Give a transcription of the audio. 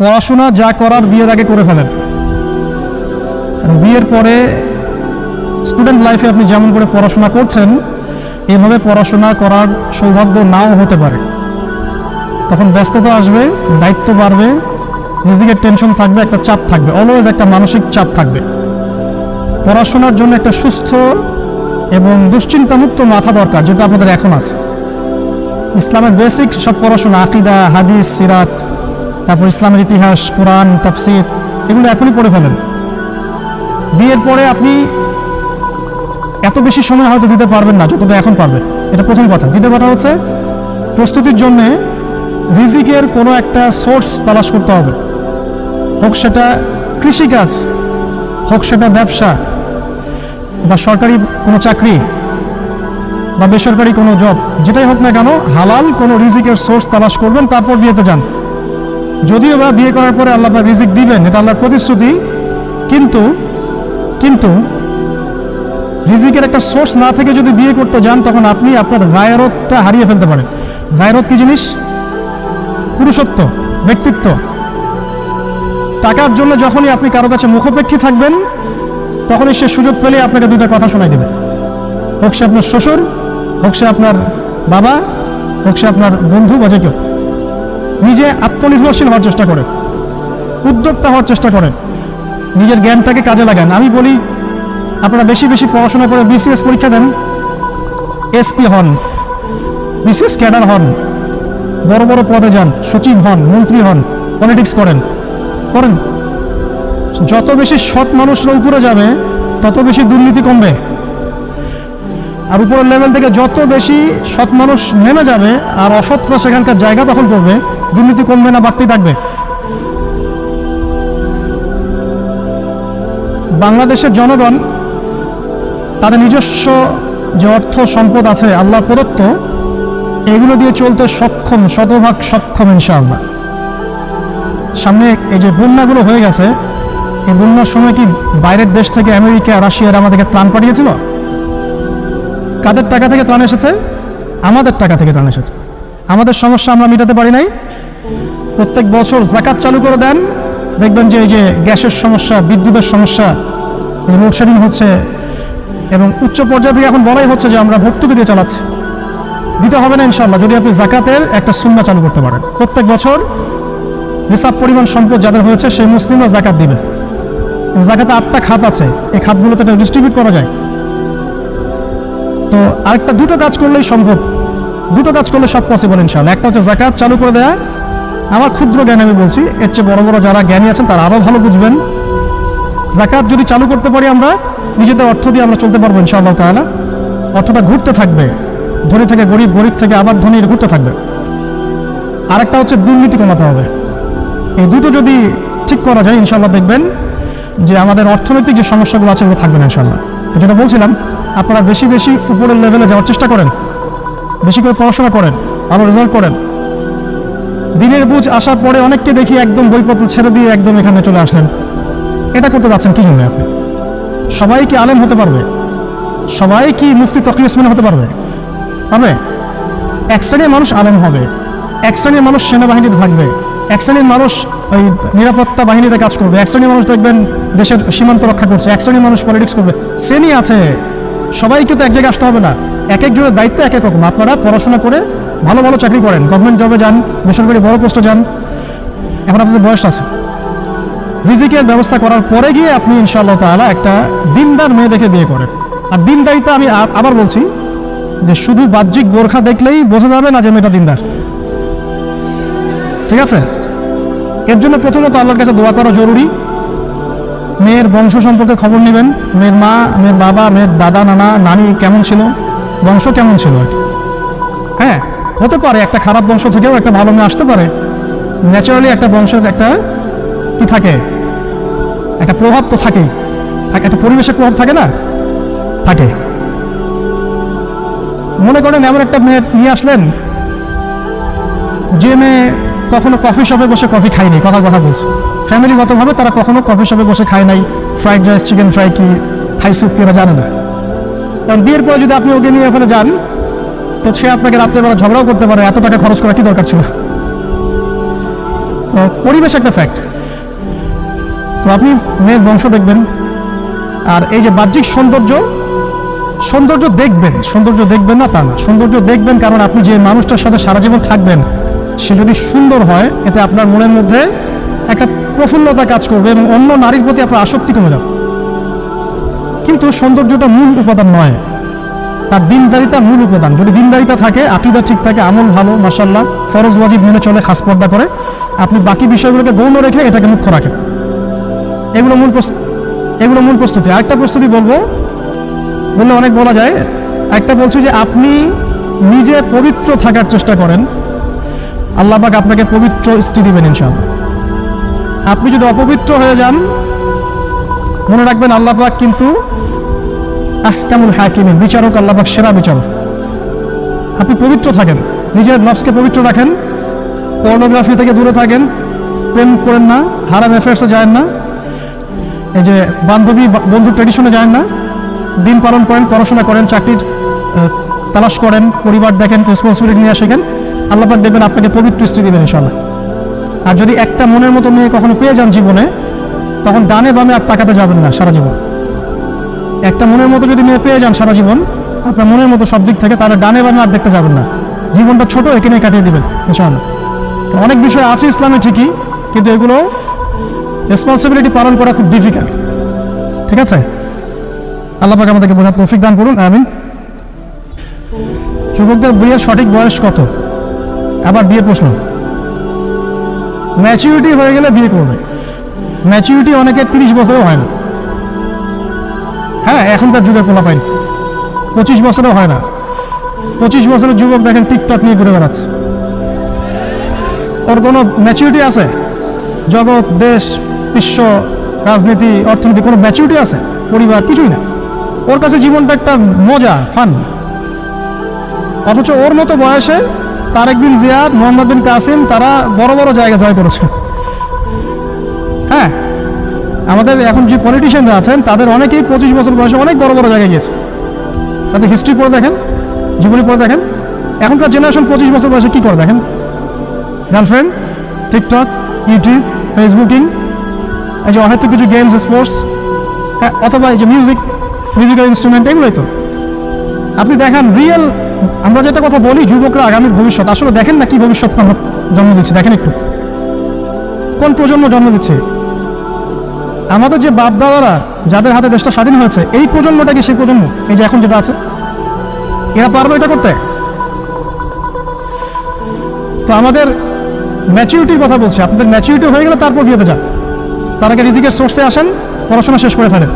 পড়াশোনা যা করার বিয়ের আগে করে ফেলেন। কারণ বিয়ের পরে স্টুডেন্ট লাইফে আপনি যেমন করে পড়াশোনা করছেন, এভাবে পড়াশোনা করার সৌভাগ্য নাও হতে পারে। তখন ব্যস্ততা আসবে, দায়িত্ব বাড়বে, নিজেকে টেনশন থাকবে, একটা চাপ থাকবে, অলওয়েজ একটা মানসিক চাপ থাকবে। পড়াশোনার জন্য একটা সুস্থ এবং দুশ্চিন্তামুক্ত মাথা দরকার, যেটা আপনাদের এখন আছে। ইসলামের বেসিক সব পড়াশোনা, আকীদা, হাদিস, সিরাত, তারপর ইসলামের ইতিহাস, কোরআন, তাফসীর, এগুলো এখনই পড়ে ফেলেন। বিয়ের পরে আপনি এত বেশি সময় হয়তো দিতে পারবেন না যতটা এখন পারবেন, এটা প্রথম কথা। দ্বিতীয় কথা হচ্ছে প্রস্তুতির জন্যে রিজিকের কোনো একটা সোর্স তালাশ করতে হবে, হোক সেটা কৃষিকাজ, হোক সেটা ব্যবসা, বা সরকারি কোনো চাকরি, বা বেসরকারি কোনো জব, যেটাই হোক না কেন হালাল কোনো রিজিকের সোর্স তালাশ করবেন, তারপর বিয়েতে যান। যদিও বা বিয়ে করার পরে আল্লাহ পাক রিজিক দিবেন, এটা আল্লাহর প্রতিশ্রুতি, কিন্তু কিন্তু রিজিকের একটা সোর্স না থেকে যদি বিয়ে করতে যান, তখন আপনি আপনার গায়রতটা হারিয়ে ফেলতে পারেন। গায়রত কি জিনিস? পুরুষত্ব, ব্যক্তিত্ব। টাকার জন্য যখনই আপনি কারো কাছে মুখাপেক্ষী থাকবেন, তখনই সে সুযোগ পেলে আপনাকে দুইটা কথা শোনাই দেবে, হোক সে আপনার শ্বশুর, হোক সে আপনার বাবা, হোক সে আপনার বন্ধু বা যে কেউ। নিজে আত্মনির্ভরশীল হওয়ার চেষ্টা করেন, উদ্যোক্তা হওয়ার চেষ্টা করেন, নিজের জ্ঞানটাকে কাজে লাগান। আমি বলি আপনারা বেশি বেশি পড়াশোনা করে বিসিএস পরীক্ষা দেন, এসপি হন, বিসিএস ক্যাডার হন, বড় বড় পদে যান, সচিব হন, মন্ত্রী হন, পলিটিক্স করেন। যত বেশি সৎ মানুষরা উপরে যাবে, তত বেশি দুর্নীতি কমবে। আর উপরের লেভেল থেকে যত বেশি সৎ মানুষ নেমে যাবে আর অসৎরা সেখানকার জায়গা দখল করবে, দুর্নীতি কমবে না, বাড়তেই থাকবে। বাংলাদেশের জনগণ তাদের নিজস্ব যে অর্থ সম্পদ আছে আল্লাহ প্রদত্ত, এগুলো দিয়ে চলতে সক্ষম, শতভাগ সক্ষম ইনশাআল্লাহ। সামনে এই যে বন্যাগুলো হয়ে গেছে, এই বন্যার সময় কি বাইরের দেশ থেকে আমেরিকা, রাশিয়ার আমাদেরকে ত্রাণ পাঠিয়েছিল? কাদের টাকা থেকে ত্রাণ এসেছে? আমাদের টাকা থেকে ত্রাণ এসেছে। আমাদের সমস্যা আমরা মেটাতে পারি নাই। প্রত্যেক বছর যাকাত চালু করে দেন, দেখবেন যে এই যে গ্যাসের সমস্যা, বিদ্যুতের সমস্যা, লোডশেডিং হচ্ছে, এবং উচ্চ পর্যায়ে থেকে এখন বলাই হচ্ছে যে আমরা ভর্তুকি দিয়ে চালাচ্ছি। দিতে হবে না ইনশাআল্লাহ, যদি আপনি যাকাতের একটা সুন্নাহ চালু করতে পারেন। প্রত্যেক বছর নিসাব পরিমাণ সম্পদ যাদের হয়েছে সেই মুসলিমরা যাকাত দিবে। যাকাতে 8টা খাত আছে, এই খাতগুলোতে এটা ডিস্ট্রিবিউট করা যায়। তো আরেকটা দুটো কাজ করলেই সম্ভব, দুটো কাজ করলে সব পসিবল ইনশাআল্লাহ। একটা হচ্ছে যাকাত চালু করে দেয়া। আমার ক্ষুদ্র জ্ঞান আমি বলছি, এর চেয়ে বড় বড় যারা জ্ঞানী আছেন তারা আরও ভালো বুঝবেন। যাকাত যদি চালু করতে পারি আমরা, নিজেদের অর্থ দিয়ে আমরা চলতে পারবো ইনশাআল্লাহ তাআলা। অর্থটা ঘুরতে থাকবে, ধনী থেকে গরিব, গরিব থেকে আবার ধনী, ঘুরতে থাকবে। আরেকটা হচ্ছে দুর্নীতি কমাতে হবে। এই দুটো যদি ঠিক করা যায় ইনশাআল্লাহ, দেখবেন যে আমাদের অর্থনৈতিক যে সমস্যাগুলো আছে ওগুলো থাকবে না ইনশাআল্লাহ। তো যেটা বলছিলাম, আপনারা বেশি বেশি উপরের লেভেলে যাওয়ার চেষ্টা করেন, বেশি করে পড়াশোনা করেন, ভালো রেজাল্ট করেন। দিনের বুঝ আসার পরে অনেককে দেখি একদম বইপত্র ছেড়ে দিয়ে একদম এখানে চলে আসলেন। এটা করতে পারছেন কি জন্য? আপনি সবাই কি আলেম হতে পারবে? সবাই কি মুফতি তকি ওসমান হতে পারবে? হবে? এক শ্রেণীর মানুষ আলেম হবে, এক শ্রেণীর মানুষ সেনাবাহিনীতে থাকবে, এক শ্রেণীর মানুষ ওই নিরাপত্তা বাহিনীতে কাজ করবে, এক শ্রেণীর মানুষ দেখবেন দেশের সীমান্ত রক্ষা করছে, এক শ্রেণীর মানুষ পলিটিক্স করবে। শ্রেণী আছে, সবাইকে তো এক জায়গায় আসতে হবে না। এক একজনের দায়িত্ব এক এক রকম। আপনারা পড়াশোনা করে ভালো ভালো চাকরি করেন, গভর্নমেন্ট জবে যান, বেসরকারি বড় পোস্টে যান। এখন আপনাদের বয়স আছে, রিজিকের ব্যবস্থা করার পরে গিয়ে আপনি ইনশাআল্লাহ তাআলা একটা দিনদার মেয়ে দেখে বিয়ে করেন। আর দিনদারিতা আমি আবার বলছি যে শুধু বাহ্যিক বোরখা দেখলেই বোঝা যাবে না যে মেয়েটা দিনদার, ঠিক আছে? এর জন্য প্রথমত আল্লাহর কাছে দোয়া করা জরুরি। মেয়ের বংশ সম্পর্কে খবর নেবেন, মেয়ের মা, মেয়ের বাবা, মেয়ের দাদা, নানা, নানি কেমন ছিল, বংশ কেমন ছিল। হ্যাঁ, হতে পারে একটা খারাপ বংশ থেকেও একটা ভালো মেয়ে আসতে পারে। ন্যাচারালি একটা বংশের একটা কি থাকে, একটা প্রভাব তো থাকেই, একটা পরিবেশের প্রভাব থাকে না? থাকে। মনে করেন এমন একটা মেয়ে নিয়ে আসলেন যে মেয়ে কখনো কফি শপে বসে কফি খায়নি, কথার কথা বলছে। ফ্যামিলিগতভাবে তারা কখনো কফি শপে বসে খায় নাই, ফ্রাইড রাইস, চিকেন ফ্রাই কি, থাই স্যুপ কি, এরা জানে না। কারণ বিয়ের পরে যদি আপনি ওকে নিয়ে ওখানে যান, তো সে আপনাকে রাত্রেবেলা ঝগড়াও করতে পারে, এত টাকা খরচ করা কি দরকার ছিল। তো তো পরিবেশ একটা ফ্যাক্ট। তো আপনি মেয়ের বংশ দেখবেন, আর এই যে বাহ্যিক সৌন্দর্য দেখবেন না তা না, সৌন্দর্য দেখবেন কারণ আপনি যে মানুষটার সাথে সারা জীবন থাকবেন সে যদি সুন্দর হয় এতে আপনার মনের মধ্যে একটা প্রফুল্লতা কাজ করবে এবং অন্য নারীর প্রতি আপনার আসক্তি কমে যাবে। কিন্তু সৌন্দর্যটা মূল উপাদান নয়, তার দিনদারিতা মূল উপাদান। যদি দিনদারিতা থাকে, আকীদা ঠিক থাকে, আমল ভালো, মাশাআল্লাহ, ফরজ ওয়াজিব মেনে চলে, খাস পর্দা করে, আপনি বাকি বিষয়গুলোকে গৌণ রেখে এটাকে মুখ্য রাখেন। এগুলো মূল প্রস্তুতি। আরেকটা প্রস্তুতি বললে অনেক বলা যায়। একটা বলছি যে আপনি নিজে পবিত্র থাকার চেষ্টা করেন, আল্লাহ পাক আপনাকে পবিত্র স্ত্রী দিবেন ইনশাআল্লাহ। আপনি যদি অপবিত্র হয়ে যান, মনে রাখবেন আল্লাহ পাক কিন্তু আহকামুল হাকিমিন, বিচারক, আল্লাহ পাক সেরা বিচারক। আপনি পবিত্র থাকেন, নিজের নফসকে পবিত্র রাখেন, পর্নোগ্রাফি থেকে দূরে থাকেন, প্রেম করেন না, হারাম অ্যাফেয়ার্সে যায়েন না, এই যে বন্ধু ট্রেডিশনে যায়েন না, দিন পালন করেন, পড়াশোনা করেন, চাকরির তালাশ করেন, পরিবার দেখেন, রেসপন্সিবিলিটি নিয়ে শেখেন, আল্লাহ পাক দেখবেন আপনাকে পবিত্র স্ত্রী দিবেন ইনশাআল্লাহ। আর যদি একটা মনের মতো মেয়ে কখনো পেয়ে যান জীবনে, তখন ডানে বামে আর তাকাতে যাবেন না সারা জীবন। একটা মনের মতো যদি মেয়ে পেয়ে যান সারা জীবন, আপনার মনের মতো সব দিক থেকে, তাহলে ডানে বামে আর দেখতে যাবেন না, জীবনটা ছোট একে নিয়ে কাটিয়ে দিবেন ইনশাআল্লাহ। অনেক বিষয় আছে ইসলামে ঠিকই, কিন্তু এগুলো রেসপন্সিবিলিটি পালন করা খুব ডিফিকাল্ট। ঠিক আছে, আল্লাহ পাক আমাদেরকে বোঝার তৌফিক দান করুন, আমিন। যুবকদের বিয়ের সঠিক বয়স কত? আবার বিয়ের প্রশ্ন। ম্যাচুরিটি হয়ে গেলে বিয়ে করবে। ম্যাচুরিটি অনেকের 30 বছরেও হয় না। হ্যাঁ, এখনকার যুগের পোলা পাইন 25 বছরেও হয় না। 25 বছরের যুবক দেখেন টিকটক নিয়ে ঘুরে বেড়াচ্ছে। ওর কোনো ম্যাচুরিটি আছে? জগৎ, দেশ, বিশ্ব, রাজনীতি, অর্থনীতি, কোনো ম্যাচুরিটি আছে? পরিবার, কিছুই না। ওর কাছে জীবনটা একটা মজা, ফান। অথচ ওর মতো বয়সে তারেক বিন জিয়াদ, মোহাম্মদ বিন কাসিম, তারা বড় বড় জায়গা জয় করেছে। হ্যাঁ, আমাদের এখন যে পলিটিশিয়ানরা আছেন তাদের অনেকেই 25 বছর বয়সে অনেক বড় বড় জায়গায় গিয়েছে। তাদের হিস্ট্রি পড়ে দেখেন, জীবনী পড়ে দেখেন। এখনকার জেনারেশন 25 বছর বয়সে কী করে দেখেন? গার্লফ্রেন্ড, টিকটক, ইউটিউব, ফেসবুকিং, এই যে হয়তো কিছু গেমস, স্পোর্টস, হ্যাঁ, অথবা এই যে মিউজিক্যাল ইনস্ট্রুমেন্ট, এগুলোই তো। আপনি দেখেন রিয়েল, আমরা যেটা কথা বলি যুবকরা আগামীর ভবিষ্যৎ, আসলে দেখেন না কি ভবিষ্যৎ আমরা জন্ম দিচ্ছি। দেখেন একটু কোন প্রজন্ম জন্ম দিচ্ছে। আমাদের যে বাপ দাদারা যাদের হাতে দেশটা স্বাধীন হয়েছে, এই প্রজন্মটা কি সেই প্রজন্ম এই যে এখন যেটা আছে? এরা পারবে এটা করতে? তো আমাদের ম্যাচুরিটির কথা বলছি। আপনাদের ম্যাচুরিটি হয়ে গেলে তারপর বিয়েতে যান, তার আগে রিজিকের সোর্সে আসেন, পড়াশোনা শেষ করে ফেলেন।